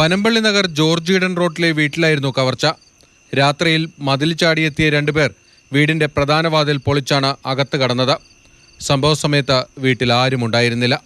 Panampilly Nagar George Eden റോഡിലെ വീട്ടിലായിരുന്നു കവർച്ച. രാത്രിയിൽ മതിൽ ചാടിയെത്തിയ രണ്ടുപേർ വീടിന്റെ പ്രധാന വാതിൽ പൊളിച്ചാണ് അകത്ത് കടന്നത്. സംഭവ സമയത്ത് വീട്ടിൽ ആരുമുണ്ടായിരുന്നില്ല.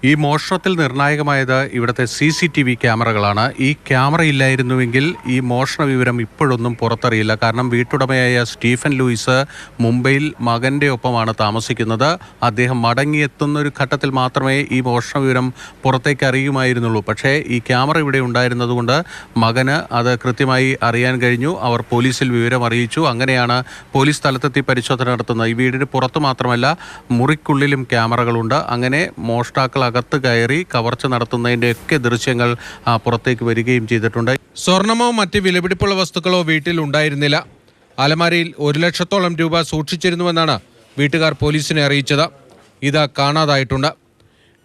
ഈ മോഷണത്തിൽ നിർണായകമായത് ഇവിടുത്തെ CCTV ക്യാമറകളാണ്. ഈ ക്യാമറ ഇല്ലായിരുന്നുവെങ്കിൽ ഈ മോഷണ വിവരം ഇപ്പോഴൊന്നും പുറത്തറിയില്ല. കാരണം വീട്ടുടമയായ സ്റ്റീഫൻ ലൂയിസ് മുംബൈയിൽ മകൻ്റെ ഒപ്പമാണ് താമസിക്കുന്നത്. അദ്ദേഹം മടങ്ങിയെത്തുന്ന ഒരു ഘട്ടത്തിൽ മാത്രമേ ഈ മോഷണ വിവരം പുറത്തേക്ക് അറിയുമായിരുന്നുള്ളൂ. പക്ഷേ ഈ ക്യാമറ ഇവിടെ ഉണ്ടായിരുന്നതുകൊണ്ട് മകന് അത് കൃത്യമായി അറിയാൻ കഴിഞ്ഞു. അവർ പോലീസിൽ വിവരം അറിയിച്ചു. അങ്ങനെയാണ് പോലീസ് സ്ഥലത്തെത്തി പരിശോധന നടത്തുന്നത്. ഈ വീടിന് പുറത്ത് മാത്രമല്ല മുറിക്കുള്ളിലും ക്യാമറകളുണ്ട്. അങ്ങനെ മോഷ്ടാക്കൾ അകത്ത് കയറി കവർച്ച നടത്തുന്നതിൻ്റെയൊക്കെ ദൃശ്യങ്ങൾ പുറത്തേക്ക് വരികയും ചെയ്തിട്ടുണ്ട്. സ്വർണമോ മറ്റ് വിലപിടിപ്പുള്ള വസ്തുക്കളോ വീട്ടിൽ ഉണ്ടായിരുന്നില്ല. അലമാരയിൽ 1 ലക്ഷത്തോളം രൂപ സൂക്ഷിച്ചിരുന്നുവെന്നാണ് വീട്ടുകാർ പോലീസിനെ അറിയിച്ചത്. ഇത് കാണാതായിട്ടുണ്ട്.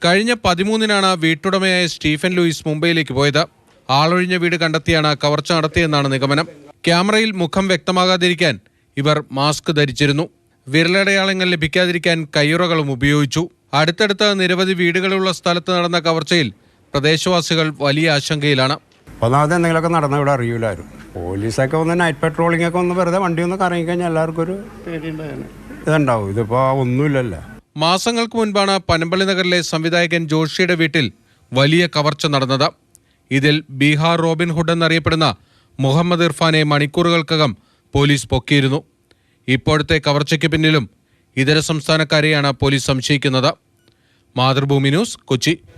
കഴിഞ്ഞ 13-നാണ് വീട്ടുടമയായ സ്റ്റീഫൻ ലൂയിസ് മുംബൈയിലേക്ക് പോയത്. ആളൊഴിഞ്ഞ വീട് കണ്ടെത്തിയാണ് കവർച്ച നടത്തിയെന്നാണ് നിഗമനം. ക്യാമറയിൽ മുഖം വ്യക്തമാകാതിരിക്കാൻ ഇവർ മാസ്ക് ധരിച്ചിരുന്നു. വിരലടയാളങ്ങൾ ലഭിക്കാതിരിക്കാൻ കയ്യുറകളും ഉപയോഗിച്ചു. അടുത്തടുത്ത് നിരവധി വീടുകളുള്ള സ്ഥലത്ത് നടന്ന കവർച്ചയിൽ പ്രദേശവാസികൾ വലിയ ആശങ്കയിലാണ്. ഒന്നാമത് എന്തെങ്കിലുമൊക്കെ നടന്ന ഇവിടെ അറിയില്ലായിരുന്നു. പോലീസൊക്കെ ഒന്ന് നൈറ്റ് പെട്രോളിംഗ് ഒക്കെ ഒന്ന് വെറുതെ വണ്ടി ഒന്ന് കറങ്ങിക്കഴിഞ്ഞാൽ എല്ലാവർക്കും ഒരു ഇതുണ്ടാവും. ഇതിപ്പോൾ ഒന്നുമില്ലല്ലോ. മാസങ്ങൾക്ക് മുൻപാണ് പനമ്പള്ളി നഗറിലെ സംവിധായകൻ ജോഷിയുടെ വീട്ടിൽ വലിയ കവർച്ച നടന്നത്. ഇതിൽ ബീഹാർ റോബിൻഹുഡ് എന്നറിയപ്പെടുന്ന മുഹമ്മദ് ഇർഫാനെ മണിക്കൂറുകൾക്കകം പോലീസ് പൊക്കിയിരുന്നു. ഇപ്പോഴത്തെ കവർച്ചയ്ക്ക് പിന്നിലും ഇതര സംസ്ഥാനക്കാരെയാണ് പോലീസ് സംശയിക്കുന്നത്. മാതൃഭൂമി ന്യൂസ്, കൊച്ചി.